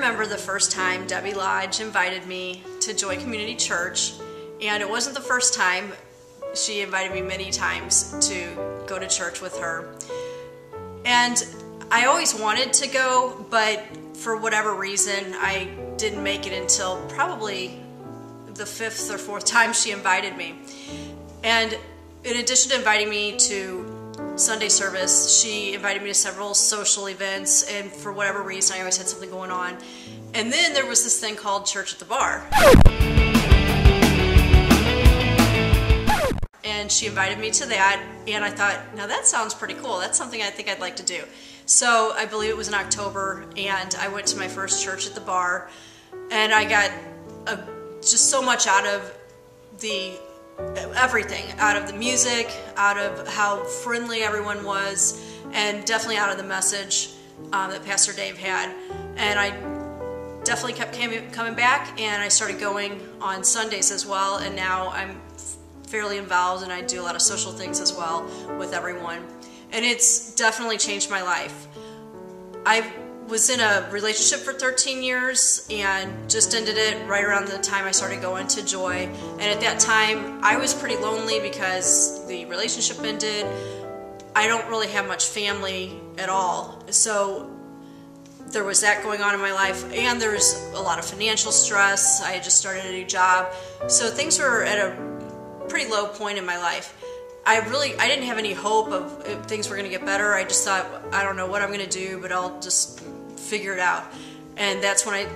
remember the first time Debbie Lodge invited me to Joy Community Church, and it wasn't the first time. She invited me many times to go to church with her. And I always wanted to go, but for whatever reason, I didn't make it until probably the fifth or fourth time she invited me. And in addition to inviting me to Sunday service, she invited me to several social events, and for whatever reason, I always had something going on. And then there was this thing called Church at the Bar. And she invited me to that, and I thought, now that sounds pretty cool. That's something I think I'd like to do. So I believe it was in October, and I went to my first Church at the Bar, and I got just so much out of everything, out of the music, out of how friendly everyone was, and definitely out of the message that Pastor Dave had. And I definitely kept coming back, and I started going on Sundays as well, and now I'm fairly involved, and I do a lot of social things as well with everyone. And it's definitely changed my life. I was in a relationship for 13 years and just ended it right around the time I started going to Joy. And at that time, I was pretty lonely because the relationship ended. I don't really have much family at all. So there was that going on in my life, and there was a lot of financial stress. I had just started a new job. So things were at a pretty low point in my life. I didn't have any hope of if things were going to get better. I just thought, I don't know what I'm going to do, but I'll just figure it out. And that's when I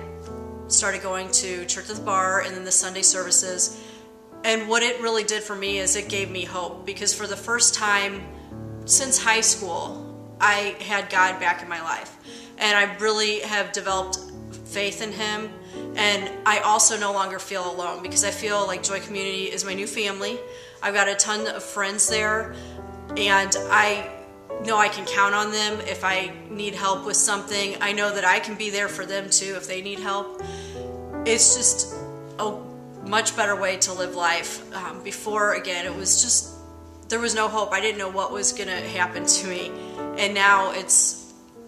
started going to Church at the Bar and then the Sunday services. And what it really did for me is it gave me hope, because for the first time since high school, I had God back in my life. And I really have developed faith in Him. And I also no longer feel alone, because I feel like Joy Community is my new family. I've got a ton of friends there, and I know I can count on them if I need help with something. I know that I can be there for them too if they need help. It's just a much better way to live life. Before, again, it was just, there was no hope. I didn't know what was going to happen to me. And now it's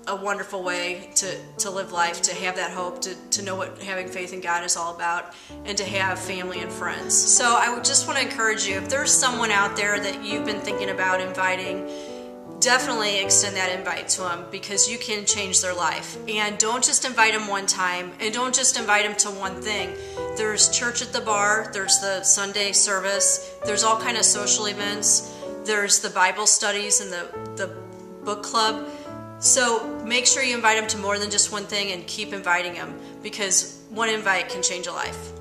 a wonderful way to live life, to have that hope, to know what having faith in God is all about, and to have family and friends. So I would just want to encourage you, if there's someone out there that you've been thinking about inviting, definitely extend that invite to them, because you can change their life. And don't just invite them one time, and don't just invite them to one thing. There's Church at the Bar, there's the Sunday service, there's all kind of social events, there's the Bible studies and the book club. So make sure you invite them to more than just one thing, and keep inviting them, because one invite can change a life.